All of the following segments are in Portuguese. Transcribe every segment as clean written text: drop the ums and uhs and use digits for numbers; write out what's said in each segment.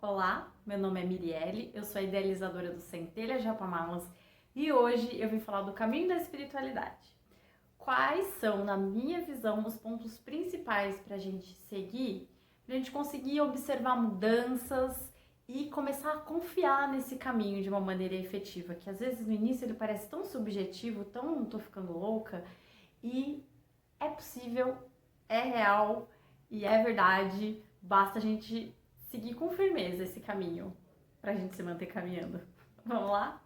Olá, meu nome é Mirielle, eu sou a idealizadora do Centelha Japamalas e hoje eu vim falar do caminho da espiritualidade. Quais são, na minha visão, os pontos principais para a gente seguir, para a gente conseguir observar mudanças e começar a confiar nesse caminho de uma maneira efetiva, que às vezes no início ele parece tão subjetivo, tão tô ficando louca, e é possível, é real e é verdade, basta a gente seguir com firmeza esse caminho pra gente se manter caminhando. Vamos lá?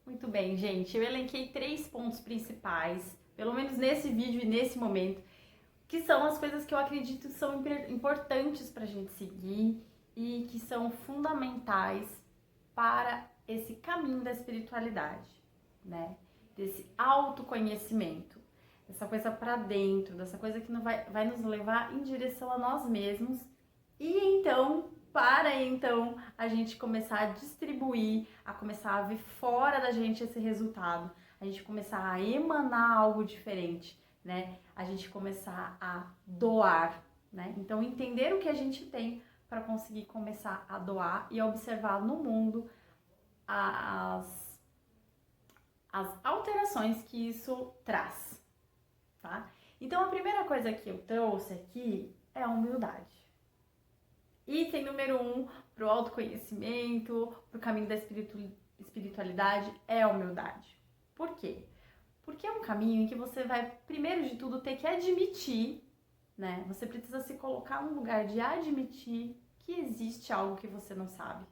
Muito bem, gente. Eu elenquei 3 pontos principais, pelo menos nesse vídeo e nesse momento, que são as coisas que eu acredito que são importantes pra gente seguir e que são fundamentais para esse caminho da espiritualidade, né? Desse autoconhecimento, dessa coisa pra dentro, dessa coisa que vai nos levar em direção a nós mesmos. E então, a gente começar a distribuir, a começar a ver fora da gente esse resultado, a gente começar a emanar algo diferente, né? A gente começar a doar, né? Então, entender o que a gente tem para conseguir começar a doar e observar no mundo as alterações que isso traz, tá? Então, a primeira coisa que eu trouxe aqui é a humildade. Item número 1 para o autoconhecimento, para o caminho da espiritualidade é a humildade. Por quê? Porque é um caminho em que você vai, primeiro de tudo, ter que admitir, né? Você precisa se colocar no lugar de admitir que existe algo que você não sabe.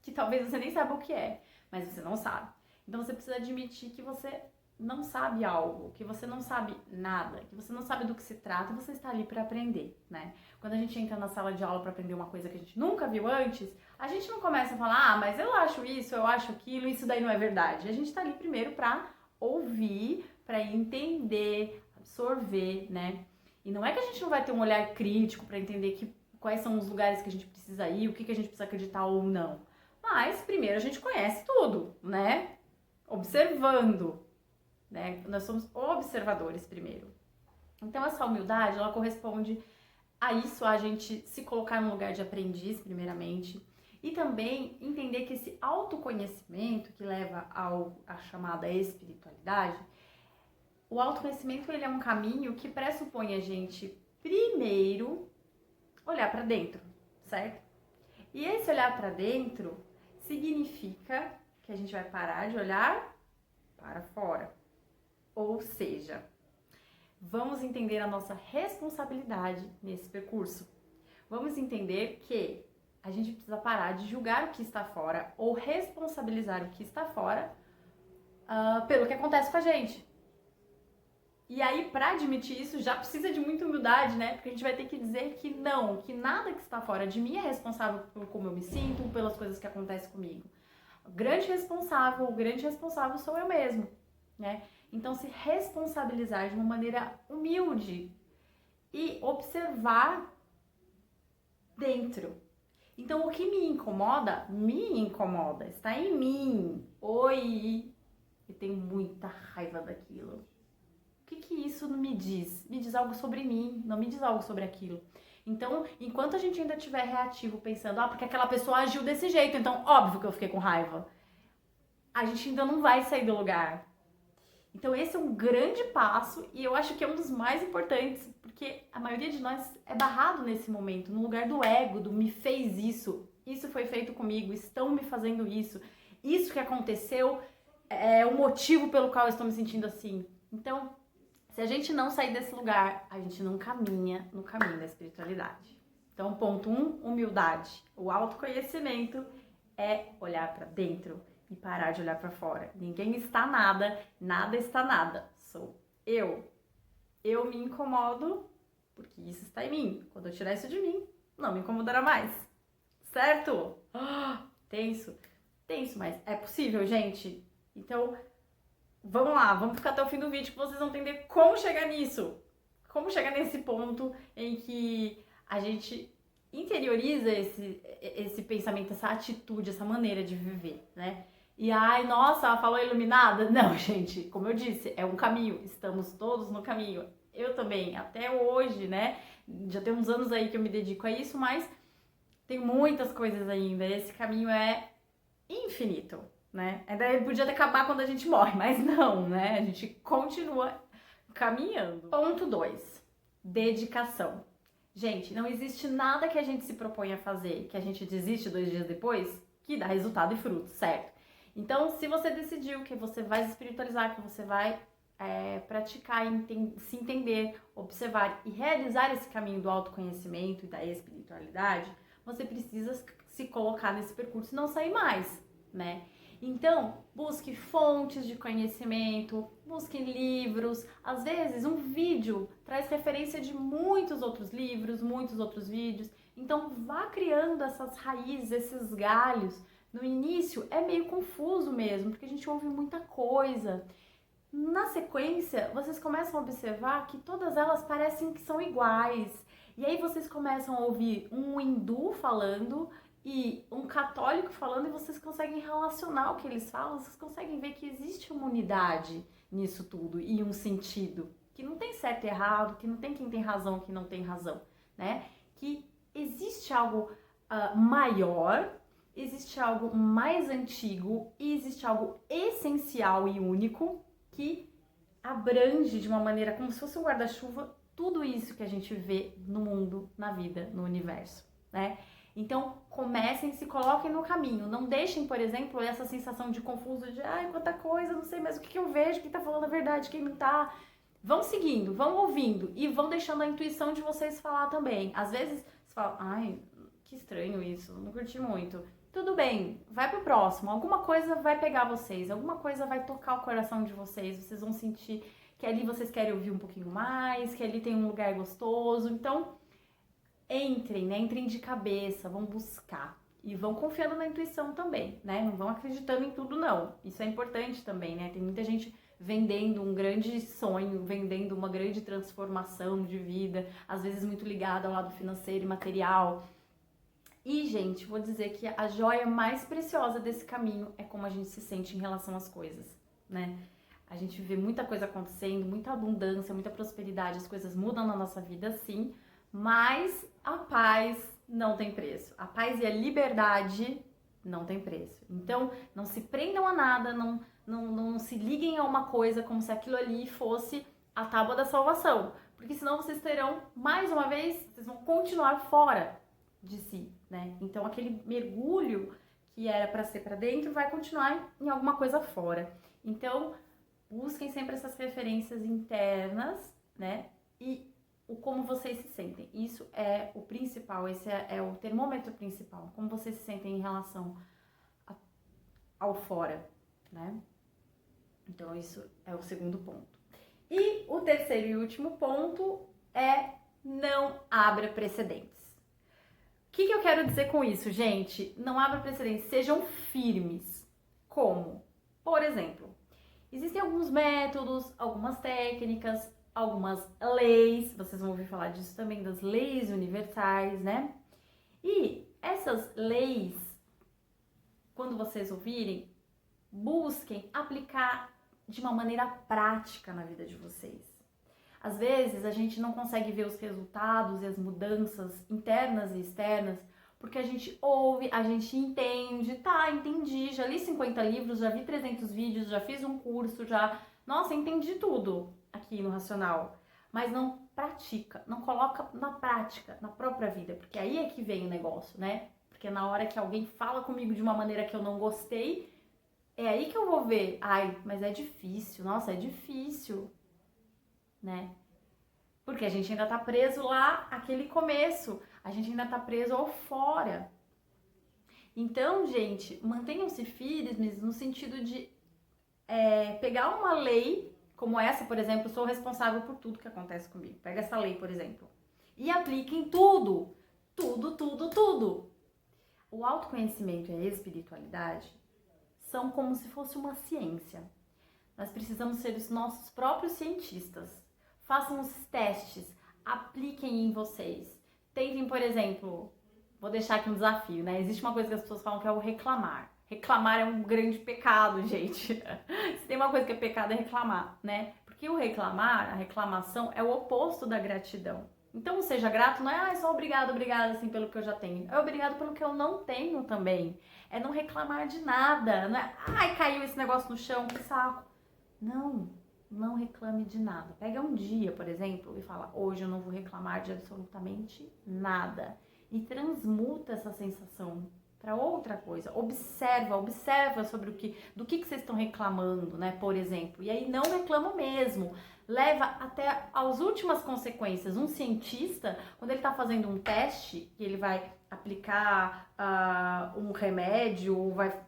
Que talvez você nem saiba o que é, mas você não sabe. Então você precisa admitir que você não sabe algo, que você não sabe nada, que você não sabe do que se trata e você está ali para aprender, né? Quando a gente entra na sala de aula para aprender uma coisa que a gente nunca viu antes, a gente não começa a falar, mas eu acho isso, eu acho aquilo, isso daí não é verdade. A gente está ali primeiro para ouvir, para entender, absorver, né? E não é que a gente não vai ter um olhar crítico para entender quais são os lugares que a gente precisa ir, o que a gente precisa acreditar ou não. Mas primeiro a gente conhece tudo, né? Observando. Né? Nós somos observadores primeiro. Então essa humildade, ela corresponde a isso, a gente se colocar no lugar de aprendiz primeiramente e também entender que esse autoconhecimento que leva à chamada espiritualidade, o autoconhecimento ele é um caminho que pressupõe a gente primeiro olhar para dentro, certo? E esse olhar para dentro significa que a gente vai parar de olhar para fora. Ou seja, vamos entender a nossa responsabilidade nesse percurso. Vamos entender que a gente precisa parar de julgar o que está fora ou responsabilizar o que está fora pelo que acontece com a gente. E aí, para admitir isso, já precisa de muita humildade, né? Porque a gente vai ter que dizer que não, que nada que está fora de mim é responsável por como eu me sinto, pelas coisas que acontecem comigo. O grande responsável sou eu mesmo, né? Então, se responsabilizar de uma maneira humilde e observar dentro. Então, o que me incomoda, está em mim. Oi! Eu tenho muita raiva daquilo. O que isso me diz? Me diz algo sobre mim, não me diz algo sobre aquilo. Então, enquanto a gente ainda estiver reativo, pensando, porque aquela pessoa agiu desse jeito, então óbvio que eu fiquei com raiva, a gente ainda não vai sair do lugar. Então esse é um grande passo e eu acho que é um dos mais importantes, porque a maioria de nós é barrado nesse momento, no lugar do ego, do me fez isso foi feito comigo, estão me fazendo isso que aconteceu é o motivo pelo qual eu estou me sentindo assim. Então, se a gente não sair desse lugar, a gente não caminha no caminho da espiritualidade. Então, ponto 1, humildade. O autoconhecimento é olhar para dentro e parar de olhar para fora. Ninguém está nada, nada está nada. Sou eu. Eu me incomodo porque isso está em mim. Quando eu tirar isso de mim, não me incomodará mais. Certo? Tenso. Tenso, mas é possível, gente. Então, vamos lá. Vamos ficar até o fim do vídeo que vocês vão entender como chegar nisso. Como chegar nesse ponto em que a gente interioriza esse pensamento, essa atitude, essa maneira de viver, né? E ai, nossa, ela falou iluminada? Não, gente, como eu disse, é um caminho, estamos todos no caminho. Eu também, até hoje, né? Já tem uns anos aí que eu me dedico a isso, mas Tem muitas coisas ainda, esse caminho é infinito, né? Ainda ele podia acabar quando a gente morre, mas não, né? A gente continua caminhando. Ponto 2, dedicação. Gente, não existe nada que a gente se propõe a fazer, que a gente desiste 2 dias depois, que dá resultado e fruto, certo? Então, se você decidiu que você vai se espiritualizar, que você vai praticar, se entender, observar e realizar esse caminho do autoconhecimento e da espiritualidade, você precisa se colocar nesse percurso e não sair mais, né? Então, busque fontes de conhecimento, busque livros. Às vezes, um vídeo traz referência de muitos outros livros, muitos outros vídeos. Então, vá criando essas raízes, esses galhos. No início, é meio confuso mesmo, porque a gente ouve muita coisa. Na sequência, vocês começam a observar que todas elas parecem que são iguais. E aí vocês começam a ouvir um hindu falando e um católico falando, e vocês conseguem relacionar o que eles falam, vocês conseguem ver que existe uma unidade nisso tudo e um sentido, que não tem certo e errado, que não tem quem tem razão e quem não tem razão, né? Que existe algo maior, existe algo mais antigo e existe algo essencial e único que abrange de uma maneira como se fosse um guarda-chuva tudo isso que a gente vê no mundo, na vida, no universo, né? Então, comecem, se coloquem no caminho. Não deixem, por exemplo, essa sensação de confuso, de ai, quanta coisa, não sei mais o que eu vejo, quem tá falando a verdade, quem não tá. Vão seguindo, vão ouvindo e vão deixando a intuição de vocês falar também. Às vezes, você fala, ai, que estranho isso, não curti muito. Tudo bem, vai pro próximo. Alguma coisa vai pegar vocês, alguma coisa vai tocar o coração de vocês. Vocês vão sentir que ali vocês querem ouvir um pouquinho mais, que ali tem um lugar gostoso. Então, entrem, né? Entrem de cabeça, vão buscar. E vão confiando na intuição também, né? Não vão acreditando em tudo, não. Isso é importante também, né? Tem muita gente vendendo um grande sonho, vendendo uma grande transformação de vida, às vezes muito ligada ao lado financeiro e material. E, gente, vou dizer que a joia mais preciosa desse caminho é como a gente se sente em relação às coisas, né? A gente vê muita coisa acontecendo, muita abundância, muita prosperidade, as coisas mudam na nossa vida, sim, mas a paz não tem preço. A paz e a liberdade não tem preço. Então, não se prendam a nada, não se liguem a uma coisa como se aquilo ali fosse a tábua da salvação, porque senão vocês terão, mais uma vez, vocês vão continuar fora de si, né? Então, aquele mergulho que era para ser para dentro vai continuar em alguma coisa fora. Então, busquem sempre essas referências internas, né? E o como vocês se sentem. Isso é o principal, esse é o termômetro principal. Como vocês se sentem em relação ao fora, né? Então, isso é o segundo ponto. E o terceiro e último ponto é não abra precedentes. O que eu quero dizer com isso, gente? Não abra precedentes, sejam firmes. Como? Por exemplo, existem alguns métodos, algumas técnicas, algumas leis, vocês vão ouvir falar disso também, das leis universais, né? E essas leis, quando vocês ouvirem, busquem aplicar de uma maneira prática na vida de vocês. Às vezes a gente não consegue ver os resultados e as mudanças internas e externas porque a gente ouve, a gente entende, tá, entendi, já li 50 livros, já vi 300 vídeos, já fiz um curso, nossa, entendi tudo aqui no Racional, mas não pratica, não coloca na prática, na própria vida, porque aí é que vem o negócio, né? Porque na hora que alguém fala comigo de uma maneira que eu não gostei, é aí que eu vou ver, ai, mas é difícil, nossa, é difícil, né? Porque a gente ainda tá preso lá, aquele começo, a gente ainda tá preso ao fora. Então, gente, mantenham-se firmes no sentido de pegar uma lei, como essa, por exemplo, eu sou responsável por tudo que acontece comigo. Pega essa lei, por exemplo, e aplique em tudo, tudo, tudo, tudo. O autoconhecimento e a espiritualidade são como se fosse uma ciência. Nós precisamos ser os nossos próprios cientistas. Façam os testes, apliquem em vocês. Tentem, por exemplo, vou deixar aqui um desafio, né? Existe uma coisa que as pessoas falam que é o reclamar. Reclamar é um grande pecado, gente. Se tem uma coisa que é pecado é reclamar, né? Porque o reclamar, a reclamação, é o oposto da gratidão. Então, seja grato, não é só obrigado, assim, pelo que eu já tenho. É obrigado pelo que eu não tenho também. É não reclamar de nada, não é, ai, caiu esse negócio no chão, que saco. Não, não reclame de nada. Pega um dia, por exemplo, e fala, hoje eu não vou reclamar de absolutamente nada. E transmuta essa sensação para outra coisa. Observa sobre do que vocês estão reclamando, né, por exemplo. E aí não reclama mesmo. Leva até as últimas consequências. Um cientista, quando ele está fazendo um teste, que ele vai aplicar um remédio, ou vai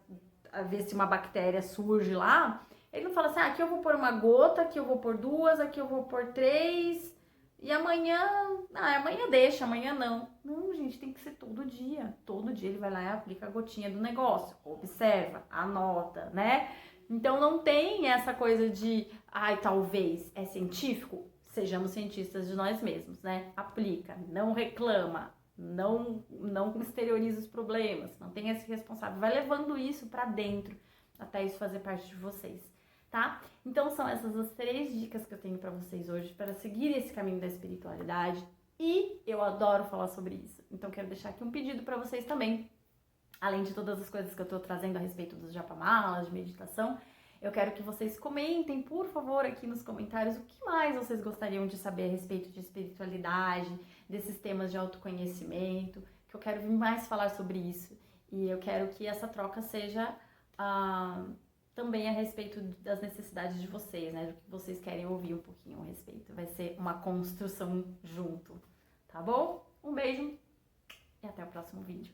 ver se uma bactéria surge lá, ele não fala assim, aqui eu vou pôr uma gota, aqui eu vou pôr duas, aqui eu vou pôr três, e amanhã, amanhã deixa, amanhã não. Não, gente, tem que ser todo dia. Todo dia ele vai lá e aplica a gotinha do negócio. Observa, anota, né? Então não tem essa coisa de, talvez, é científico? Sejamos cientistas de nós mesmos, né? Aplica, não reclama, não exterioriza os problemas, não tem esse responsável. Vai levando isso pra dentro, até isso fazer parte de vocês. Tá? Então são essas as 3 dicas que eu tenho para vocês hoje para seguir esse caminho da espiritualidade, e eu adoro falar sobre isso. Então quero deixar aqui um pedido para vocês também. Além de todas as coisas que eu tô trazendo a respeito dos japamalas, de meditação, eu quero que vocês comentem, por favor, aqui nos comentários o que mais vocês gostariam de saber a respeito de espiritualidade, desses temas de autoconhecimento, que eu quero vir mais falar sobre isso. E eu quero que essa troca seja também a respeito das necessidades de vocês, né? Do que vocês querem ouvir um pouquinho a respeito. Vai ser uma construção junto, tá bom? Um beijo e até o próximo vídeo.